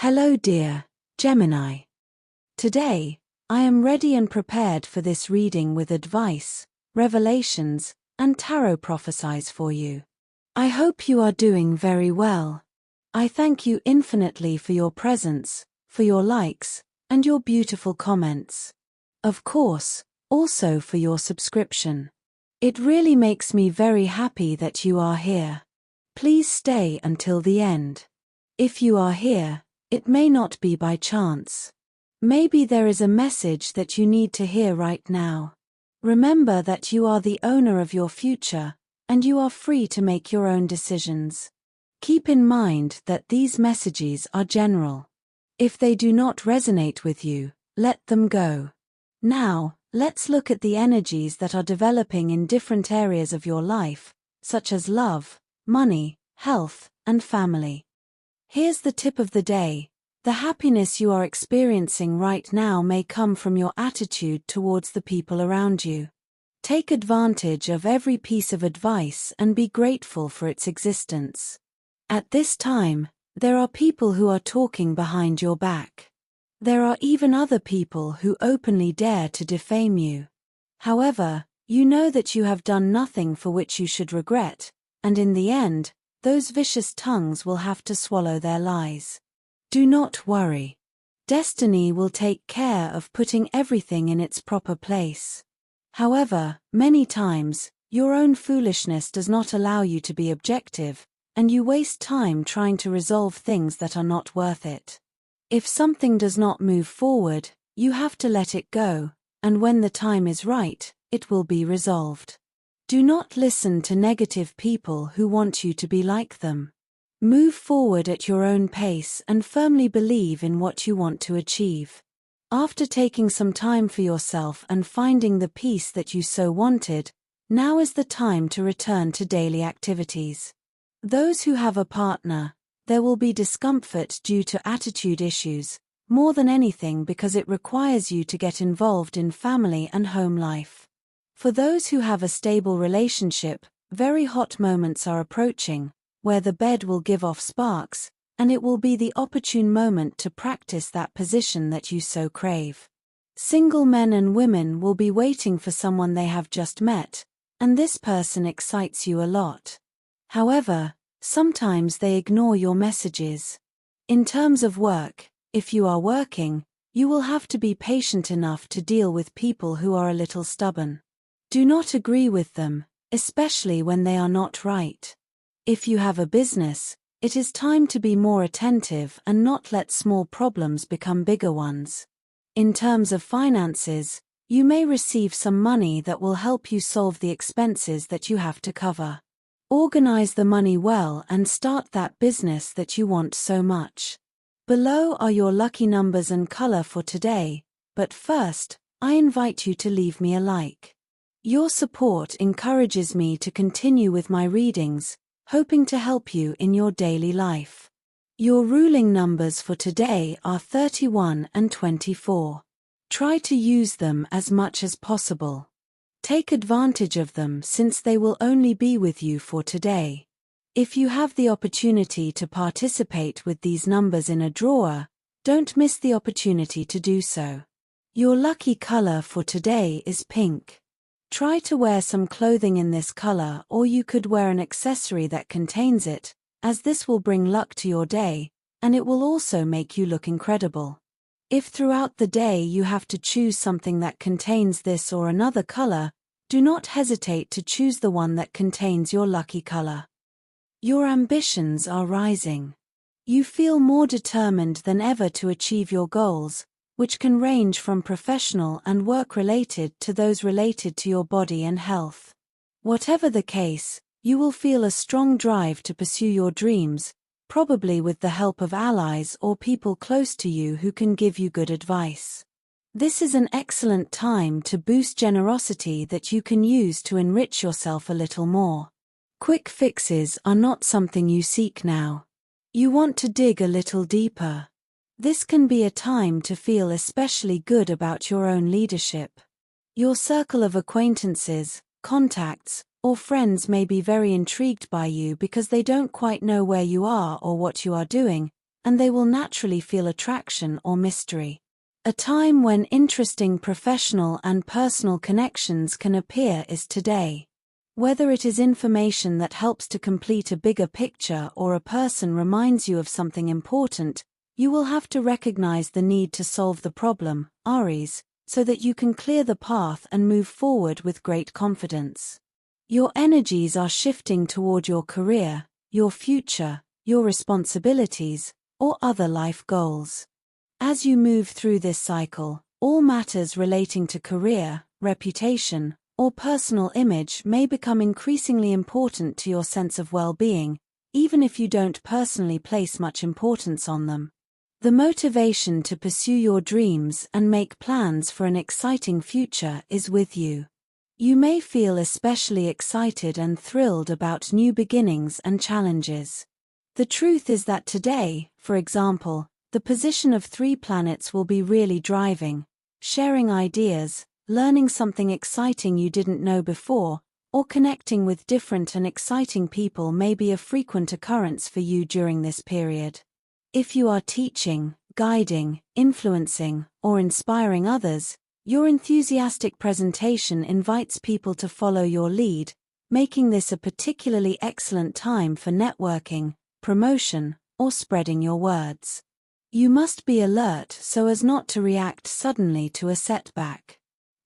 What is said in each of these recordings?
Hello dear Gemini. Today, I am ready and prepared for this reading with advice, revelations, and tarot prophecies for you. I hope you are doing very well. I thank you infinitely for your presence, for your likes, and your beautiful comments. Of course, also for your subscription. It really makes me very happy that you are here. Please stay until the end. If you are here, it may not be by chance. Maybe there is a message that you need to hear right now. Remember that you are the owner of your future, and you are free to make your own decisions. Keep in mind that these messages are general. If they do not resonate with you, let them go. Now, let's look at the energies that are developing in different areas of your life, such as love, money, health, and family. Here's the tip of the day. The happiness you are experiencing right now may come from your attitude towards the people around you. Take advantage of every piece of advice and be grateful for its existence. At this time, there are people who are talking behind your back. There are even other people who openly dare to defame you. However, you know that you have done nothing for which you should regret, and in the end, those vicious tongues will have to swallow their lies. Do not worry. Destiny will take care of putting everything in its proper place. However, many times, your own foolishness does not allow you to be objective, and you waste time trying to resolve things that are not worth it. If something does not move forward, you have to let it go, and when the time is right, it will be resolved. Do not listen to negative people who want you to be like them. Move forward at your own pace and firmly believe in what you want to achieve. After taking some time for yourself and finding the peace that you so wanted, now is the time to return to daily activities. Those who have a partner, there will be discomfort due to attitude issues, more than anything because it requires you to get involved in family and home life. For those who have a stable relationship, very hot moments are approaching, where the bed will give off sparks, and it will be the opportune moment to practice that position that you so crave. Single men and women will be waiting for someone they have just met, and this person excites you a lot. However, sometimes they ignore your messages. In terms of work, if you are working, you will have to be patient enough to deal with people who are a little stubborn. Do not agree with them, especially when they are not right. If you have a business, it is time to be more attentive and not let small problems become bigger ones. In terms of finances, you may receive some money that will help you solve the expenses that you have to cover. Organize the money well and start that business that you want so much. Below are your lucky numbers and color for today, but first, I invite you to leave me a like. Your support encourages me to continue with my readings, hoping to help you in your daily life. Your ruling numbers for today are 31 and 24. Try to use them as much as possible. Take advantage of them since they will only be with you for today. If you have the opportunity to participate with these numbers in a drawer, don't miss the opportunity to do so. Your lucky color for today is pink. Try to wear some clothing in this color, or you could wear an accessory that contains it, as this will bring luck to your day, and it will also make you look incredible. If throughout the day you have to choose something that contains this or another color, do not hesitate to choose the one that contains your lucky color. Your ambitions are rising. You feel more determined than ever to achieve your goals, which can range from professional and work-related to those related to your body and health. Whatever the case, you will feel a strong drive to pursue your dreams, probably with the help of allies or people close to you who can give you good advice. This is an excellent time to boost generosity that you can use to enrich yourself a little more. Quick fixes are not something you seek now. You want to dig a little deeper. This can be a time to feel especially good about your own leadership. Your circle of acquaintances, contacts, or friends may be very intrigued by you because they don't quite know where you are or what you are doing, and they will naturally feel attraction or mystery. A time when interesting professional and personal connections can appear is today. Whether it is information that helps to complete a bigger picture or a person reminds you of something important, you will have to recognize the need to solve the problem, Aries, so that you can clear the path and move forward with great confidence. Your energies are shifting toward your career, your future, your responsibilities, or other life goals. As you move through this cycle, all matters relating to career, reputation, or personal image may become increasingly important to your sense of well-being, even if you don't personally place much importance on them. The motivation to pursue your dreams and make plans for an exciting future is with you. You may feel especially excited and thrilled about new beginnings and challenges. The truth is that today, for example, the position of 3 planets will be really driving, sharing ideas, learning something exciting you didn't know before, or connecting with different and exciting people may be a frequent occurrence for you during this period. If you are teaching, guiding, influencing, or inspiring others, your enthusiastic presentation invites people to follow your lead, making this a particularly excellent time for networking, promotion, or spreading your words. You must be alert so as not to react suddenly to a setback.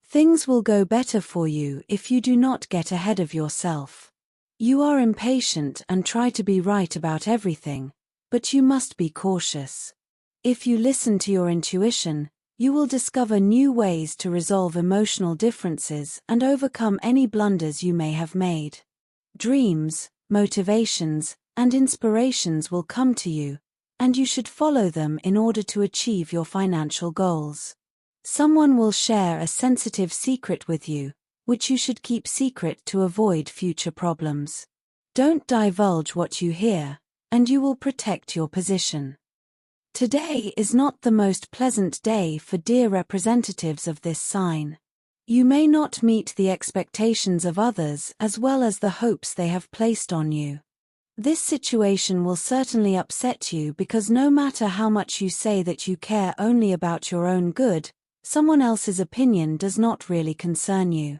Things will go better for you if you do not get ahead of yourself. You are impatient and try to be right about everything, but you must be cautious. If you listen to your intuition, you will discover new ways to resolve emotional differences and overcome any blunders you may have made. Dreams, motivations, and inspirations will come to you, and you should follow them in order to achieve your financial goals. Someone will share a sensitive secret with you, which you should keep secret to avoid future problems. Don't divulge what you hear, and you will protect your position. Today is not the most pleasant day for dear representatives of this sign. You may not meet the expectations of others as well as the hopes they have placed on you. This situation will certainly upset you because no matter how much you say that you care only about your own good, someone else's opinion does not really concern you.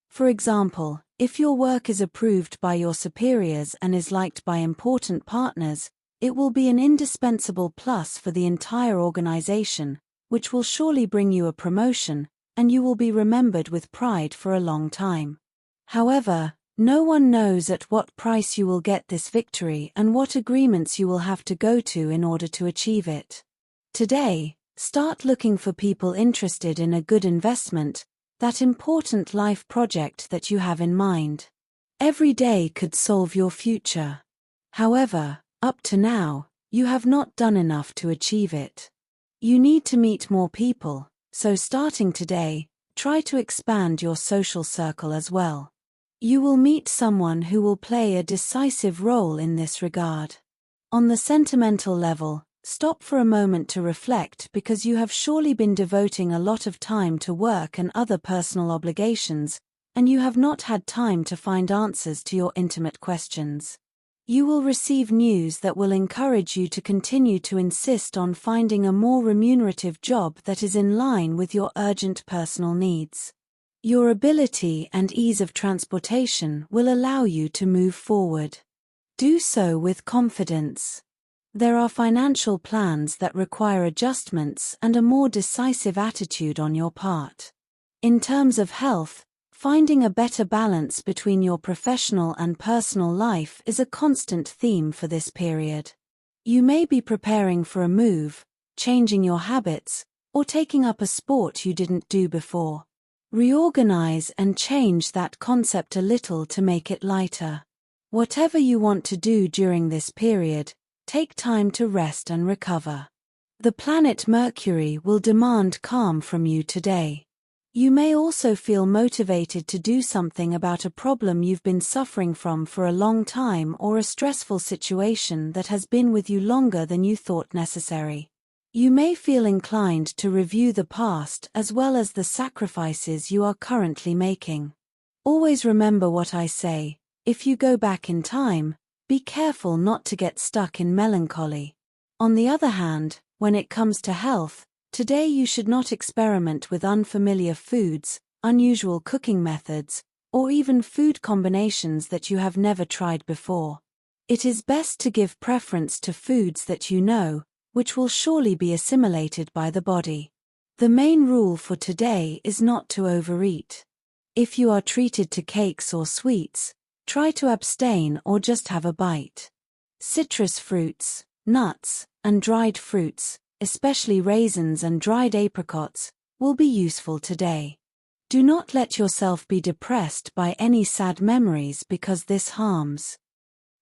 For example, if your work is approved by your superiors and is liked by important partners, it will be an indispensable plus for the entire organization, which will surely bring you a promotion, and you will be remembered with pride for a long time. However, no one knows at what price you will get this victory and what agreements you will have to go to in order to achieve it. Today, start looking for people interested in a good investment, that important life project that you have in mind. Every day could solve your future. However, up to now, you have not done enough to achieve it. You need to meet more people, so starting today, try to expand your social circle as well. You will meet someone who will play a decisive role in this regard. On the sentimental level, stop for a moment to reflect because you have surely been devoting a lot of time to work and other personal obligations, and you have not had time to find answers to your intimate questions. You will receive news that will encourage you to continue to insist on finding a more remunerative job that is in line with your urgent personal needs. Your ability and ease of transportation will allow you to move forward. Do so with confidence. There are financial plans that require adjustments and a more decisive attitude on your part. In terms of health, finding a better balance between your professional and personal life is a constant theme for this period. You may be preparing for a move, changing your habits, or taking up a sport you didn't do before. Reorganize and change that concept a little to make it lighter. Whatever you want to do during this period, take time to rest and recover. The planet Mercury will demand calm from you today. You may also feel motivated to do something about a problem you've been suffering from for a long time or a stressful situation that has been with you longer than you thought necessary. You may feel inclined to review the past as well as the sacrifices you are currently making. Always remember what I say: if you go back in time, be careful not to get stuck in melancholy. On the other hand, when it comes to health, today you should not experiment with unfamiliar foods, unusual cooking methods, or even food combinations that you have never tried before. It is best to give preference to foods that you know, which will surely be assimilated by the body. The main rule for today is not to overeat. If you are treated to cakes or sweets, try to abstain or just have a bite. Citrus fruits, nuts, and dried fruits, especially raisins and dried apricots, will be useful today. Do not let yourself be depressed by any sad memories because this harms.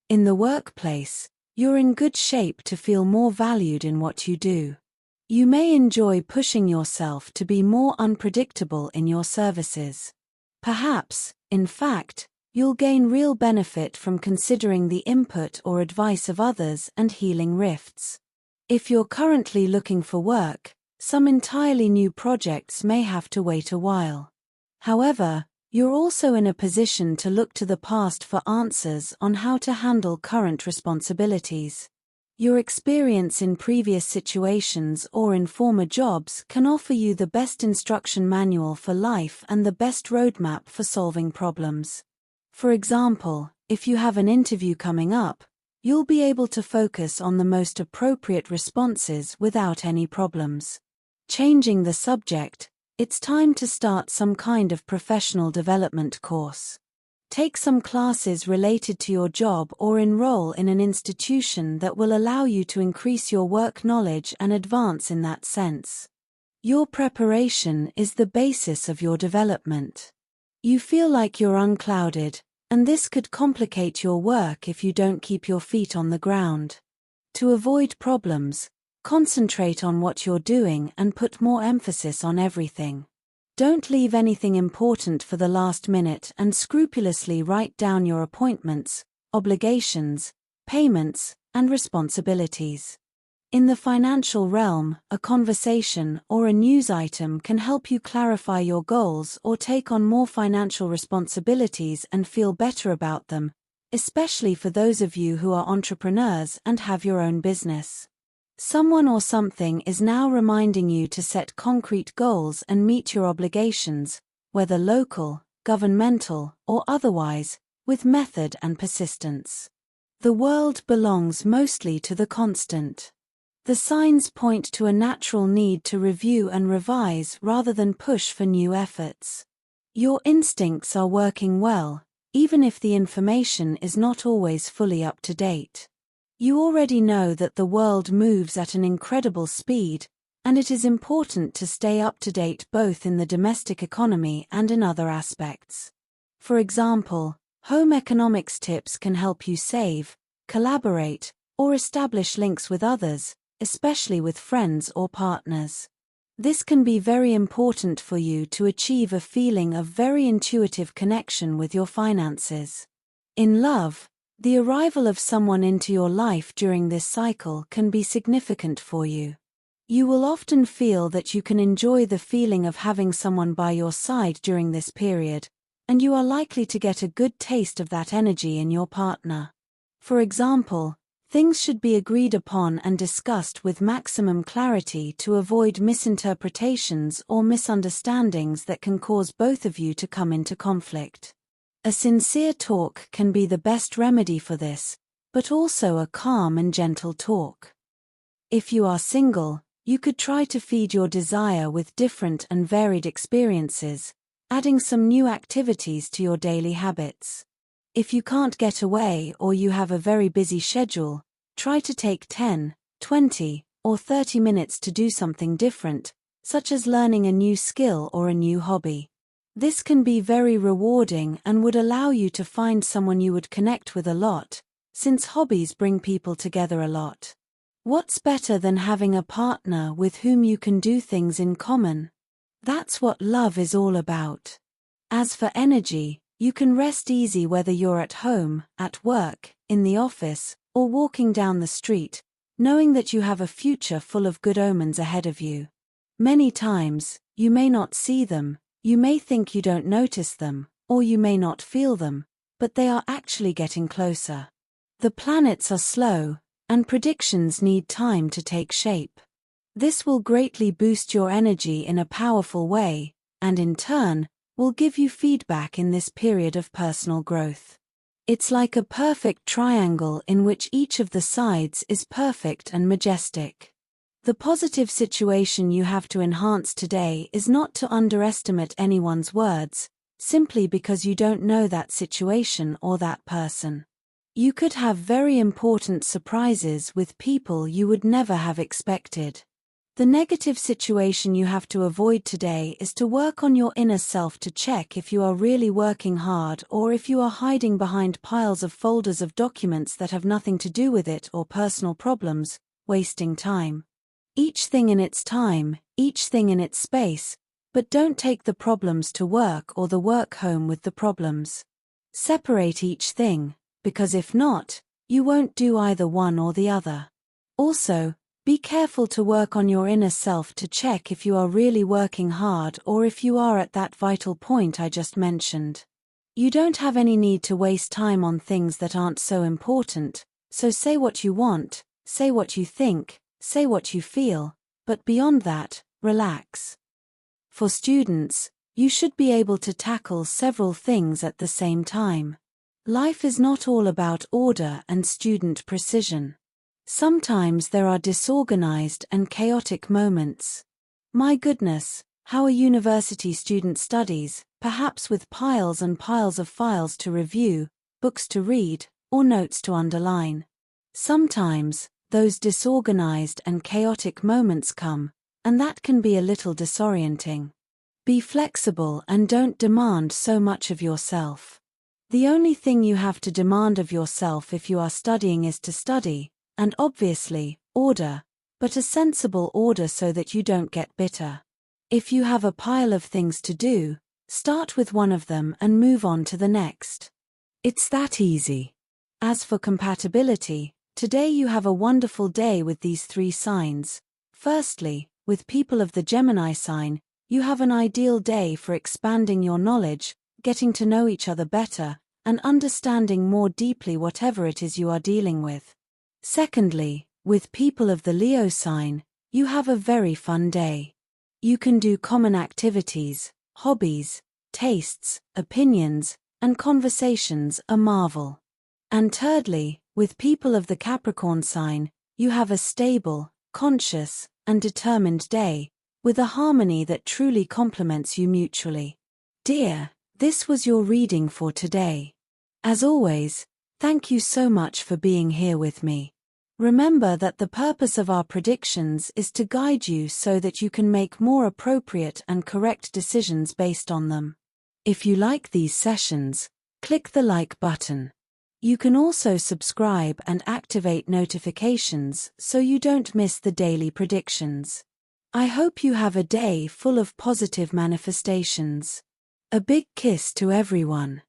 In the workplace, you're in good shape to feel more valued in what you do. You may enjoy pushing yourself to be more unpredictable in your services. Perhaps, in fact, you'll gain real benefit from considering the input or advice of others and healing rifts. If you're currently looking for work, some entirely new projects may have to wait a while. However, you're also in a position to look to the past for answers on how to handle current responsibilities. Your experience in previous situations or in former jobs can offer you the best instruction manual for life and the best roadmap for solving problems. For example, if you have an interview coming up, you'll be able to focus on the most appropriate responses without any problems. Changing the subject, it's time to start some kind of professional development course. Take some classes related to your job or enroll in an institution that will allow you to increase your work knowledge and advance in that sense. Your preparation is the basis of your development. You feel like you're unclouded, and this could complicate your work if you don't keep your feet on the ground. To avoid problems, concentrate on what you're doing and put more emphasis on everything. Don't leave anything important for the last minute and scrupulously write down your appointments, obligations, payments, and responsibilities. In the financial realm, a conversation or a news item can help you clarify your goals or take on more financial responsibilities and feel better about them, especially for those of you who are entrepreneurs and have your own business. Someone or something is now reminding you to set concrete goals and meet your obligations, whether local, governmental, or otherwise, with method and persistence. The world belongs mostly to the constant. The signs point to a natural need to review and revise rather than push for new efforts. Your instincts are working well, even if the information is not always fully up to date. You already know that the world moves at an incredible speed, and it is important to stay up to date both in the domestic economy and in other aspects. For example, home economics tips can help you save, collaborate, or establish links with others, especially with friends or partners. This can be very important for you to achieve a feeling of very intuitive connection with your finances. In love, the arrival of someone into your life during this cycle can be significant for you. You will often feel that you can enjoy the feeling of having someone by your side during this period, and you are likely to get a good taste of that energy in your partner. For example, things should be agreed upon and discussed with maximum clarity to avoid misinterpretations or misunderstandings that can cause both of you to come into conflict. A sincere talk can be the best remedy for this, but also a calm and gentle talk. If you are single, you could try to feed your desire with different and varied experiences, adding some new activities to your daily habits. If you can't get away or you have a very busy schedule, try to take 10, 20, or 30 minutes to do something different, such as learning a new skill or a new hobby. This can be very rewarding and would allow you to find someone you would connect with a lot, since hobbies bring people together a lot. What's better than having a partner with whom you can do things in common? That's what love is all about. As for energy, you can rest easy whether you're at home, at work, in the office, or walking down the street, knowing that you have a future full of good omens ahead of you. Many times, you may not see them, you may think you don't notice them, or you may not feel them, but they are actually getting closer. The planets are slow, and predictions need time to take shape. This will greatly boost your energy in a powerful way, and in turn, will give you feedback in this period of personal growth. It's like a perfect triangle in which each of the sides is perfect and majestic. The positive situation you have to enhance today is not to underestimate anyone's words, simply because you don't know that situation or that person. You could have very important surprises with people you would never have expected. The negative situation you have to avoid today is to work on your inner self to check if you are really working hard or if you are hiding behind piles of folders of documents that have nothing to do with it or personal problems, wasting time. Each thing in its time, each thing in its space, but don't take the problems to work or the work home with the problems. Separate each thing, because if not, you won't do either one or the other. Also, be careful to work on your inner self to check if you are really working hard or if you are at that vital point I just mentioned. You don't have any need to waste time on things that aren't so important, so say what you want, say what you think, say what you feel, but beyond that, relax. For students, you should be able to tackle several things at the same time. Life is not all about order and student precision. Sometimes there are disorganized and chaotic moments. My goodness, how a university student studies, perhaps with piles and piles of files to review, books to read, or notes to underline. Sometimes, those disorganized and chaotic moments come, and that can be a little disorienting. Be flexible and don't demand so much of yourself. The only thing you have to demand of yourself if you are studying is to study, and obviously, order, but a sensible order so that you don't get bitter. If you have a pile of things to do, start with one of them and move on to the next. It's that easy. As for compatibility, today you have a wonderful day with these 3 signs. Firstly, with people of the Gemini sign, you have an ideal day for expanding your knowledge, getting to know each other better, and understanding more deeply whatever it is you are dealing with. Secondly, with people of the Leo sign, you have a very fun day. You can do common activities, hobbies, tastes, opinions, and conversations a marvel. And thirdly, with people of the Capricorn sign, you have a stable, conscious, and determined day, with a harmony that truly complements you mutually. Dear, this was your reading for today. As always, thank you so much for being here with me. Remember that the purpose of our predictions is to guide you so that you can make more appropriate and correct decisions based on them. If you like these sessions, click the like button. You can also subscribe and activate notifications so you don't miss the daily predictions. I hope you have a day full of positive manifestations. A big kiss to everyone.